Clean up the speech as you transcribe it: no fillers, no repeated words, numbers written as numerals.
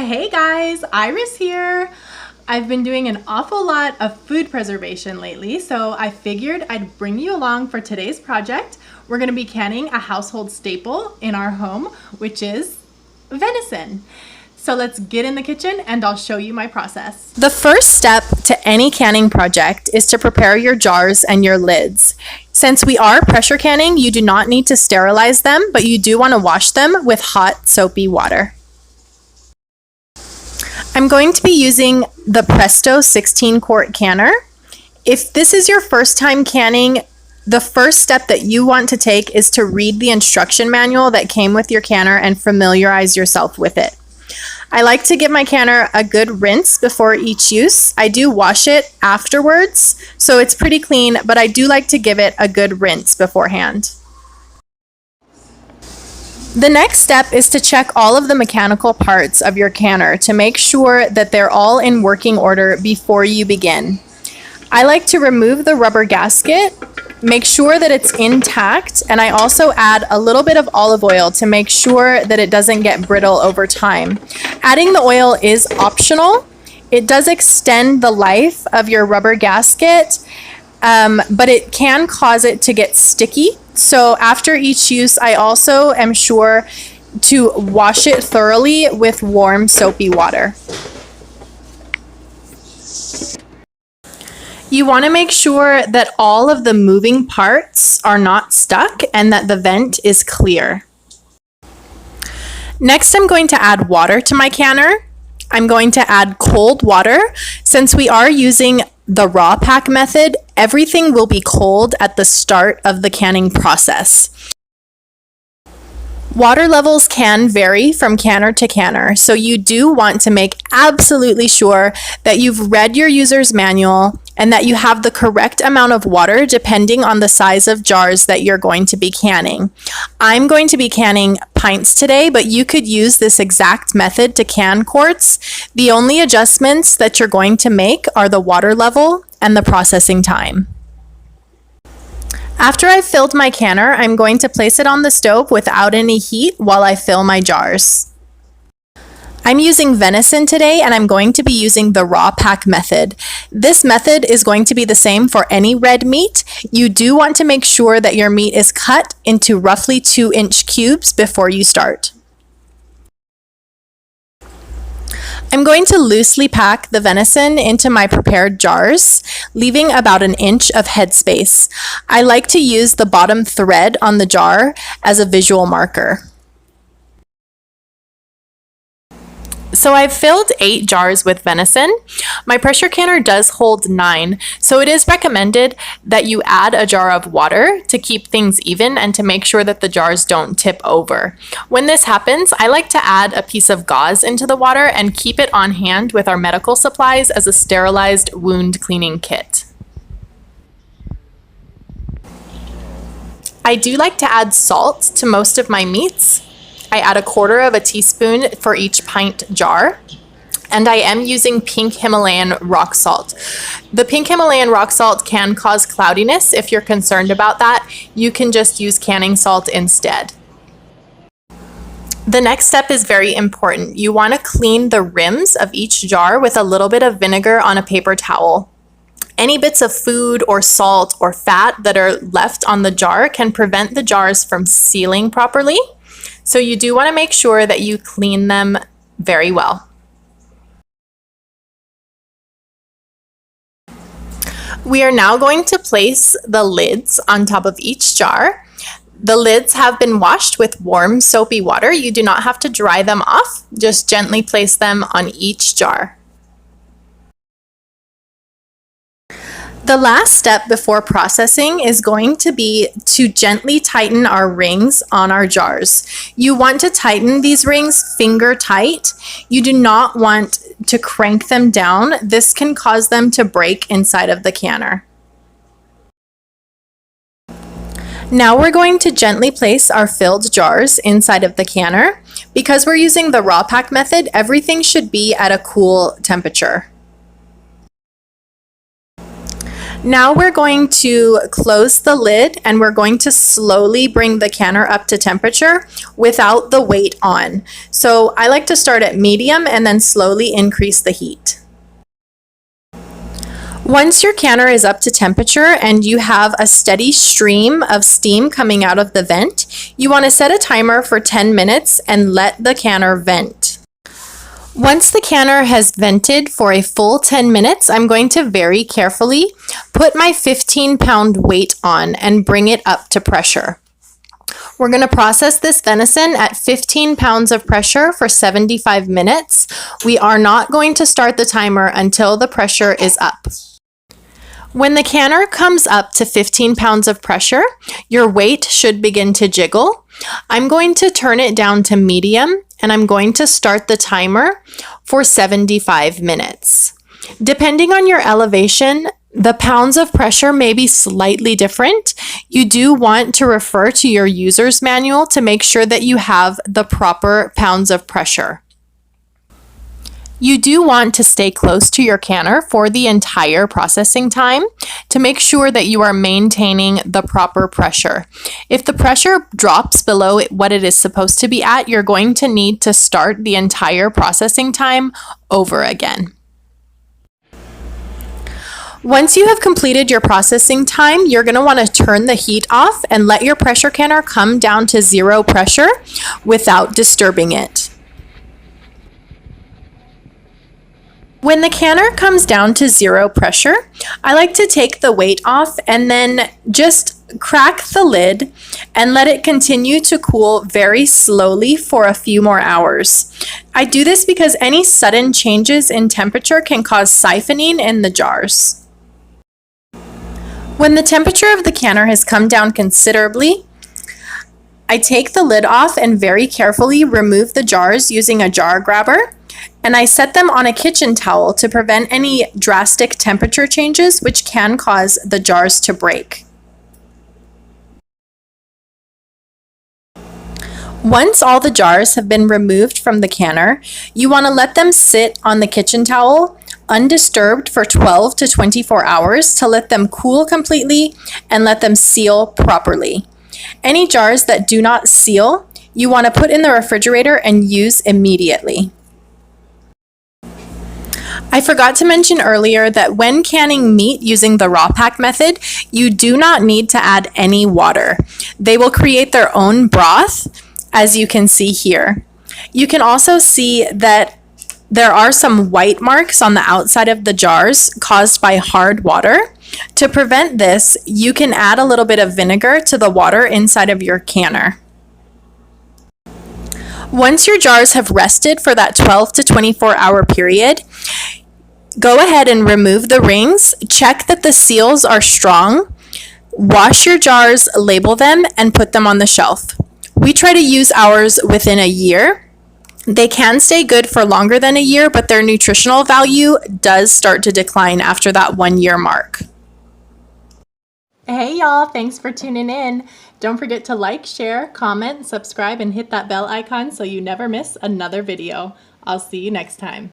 Hey guys, Iris here. I've been doing an awful lot of food preservation lately, so I figured I'd bring you along for today's project. We're going to be canning a household staple in our home, which is venison. So let's get in the kitchen and I'll show you my process. The first step to any canning project is to prepare your jars and your lids. Since we are pressure canning, you do not need to sterilize them, but you do want to wash them with hot soapy water. I'm going to be using the Presto 16 quart canner. If this is your first time canning, the first step that you want to take is to read the instruction manual that came with your canner and familiarize yourself with it. I like to give my canner a good rinse before each use. I do wash it afterwards, so it's pretty clean, but I do like to give it a good rinse beforehand. The next step is to check all of the mechanical parts of your canner to make sure that they're all in working order before you begin. I like to remove the rubber gasket, make sure that it's intact, and I also add a little bit of olive oil to make sure that it doesn't get brittle over time. Adding the oil is optional. It does extend the life of your rubber gasket, but it can cause it to get sticky. So after each use, I also am sure to wash it thoroughly with warm soapy water. You want to make sure that all of the moving parts are not stuck and that the vent is clear. Next, I'm going to add water to my canner. I'm going to add cold water. Since we are using the raw pack method, everything will be cold at the start of the canning process. Water levels can vary from canner to canner, so you do want to make absolutely sure that you've read your user's manual and that you have the correct amount of water depending on the size of jars that you're going to be canning. I'm going to be canning pints today, but you could use this exact method to can quarts. The only adjustments that you're going to make are the water level and the processing time. After I've filled my canner, I'm going to place it on the stove without any heat while I fill my jars. I'm using venison today and I'm going to be using the raw pack method. This method is going to be the same for any red meat. You do want to make sure that your meat is cut into roughly 2-inch cubes before you start. I'm going to loosely pack the venison into my prepared jars, leaving about 1 inch of headspace. I like to use the bottom thread on the jar as a visual marker. So I've filled 8 jars with venison. My pressure canner does hold 9, so it is recommended that you add a jar of water to keep things even and to make sure that the jars don't tip over. When this happens, I like to add a piece of gauze into the water and keep it on hand with our medical supplies as a sterilized wound cleaning kit. I do like to add salt to most of my meats. I add 1/4 teaspoon for each pint jar, and I am using pink Himalayan rock salt. The pink Himalayan rock salt can cause cloudiness. If you're concerned about that, you can just use canning salt instead. The next step is very important. You want to clean the rims of each jar with a little bit of vinegar on a paper towel. Any bits of food or salt or fat that are left on the jar can prevent the jars from sealing properly. So you do want to make sure that you clean them very well. We are now going to place the lids on top of each jar. The lids have been washed with warm soapy water. You do not have to dry them off. Just gently place them on each jar. The last step before processing is going to be to gently tighten our rings on our jars. You want to tighten these rings finger tight. You do not want to crank them down. This can cause them to break inside of the canner. Now we're going to gently place our filled jars inside of the canner. Because we're using the raw pack method, everything should be at a cool temperature. Now we're going to close the lid and we're going to slowly bring the canner up to temperature without the weight on. So I like to start at medium and then slowly increase the heat. Once your canner is up to temperature and you have a steady stream of steam coming out of the vent, you want to set a timer for 10 minutes and let the canner vent. Once the canner has vented for a full 10 minutes, I'm going to very carefully put my 15-pound weight on and bring it up to pressure. We're going to process this venison at 15 pounds of pressure for 75 minutes. We are not going to start the timer until the pressure is up. When the canner comes up to 15 pounds of pressure, your weight should begin to jiggle. I'm going to turn it down to medium and I'm going to start the timer for 75 minutes. Depending on your elevation, the pounds of pressure may be slightly different. You do want to refer to your user's manual to make sure that you have the proper pounds of pressure. You do want to stay close to your canner for the entire processing time to make sure that you are maintaining the proper pressure. If the pressure drops below what it is supposed to be at, you're going to need to start the entire processing time over again. Once you have completed your processing time, you're going to want to turn the heat off and let your pressure canner come down to 0 pressure without disturbing it. When the canner comes down to 0 pressure, I like to take the weight off and then just crack the lid and let it continue to cool very slowly for a few more hours. I do this because any sudden changes in temperature can cause siphoning in the jars. When the temperature of the canner has come down considerably, I take the lid off and very carefully remove the jars using a jar grabber. And I set them on a kitchen towel to prevent any drastic temperature changes which can cause the jars to break. Once all the jars have been removed from the canner, you want to let them sit on the kitchen towel undisturbed for 12 to 24 hours to let them cool completely and let them seal properly. Any jars that do not seal, you want to put in the refrigerator and use immediately. I forgot to mention earlier that when canning meat using the raw pack method, you do not need to add any water. They will create their own broth, as you can see here. You can also see that there are some white marks on the outside of the jars caused by hard water. To prevent this, you can add a little bit of vinegar to the water inside of your canner. Once your jars have rested for that 12 to 24 hour period, go ahead and remove the rings, check that the seals are strong, wash your jars, label them, and put them on the shelf. We try to use ours within a year. They can stay good for longer than a year, but their nutritional value does start to decline after that 1 year mark. Hey y'all, thanks for tuning in. Don't forget to like, share, comment, subscribe, and hit that bell icon so you never miss another video. I'll see you next time.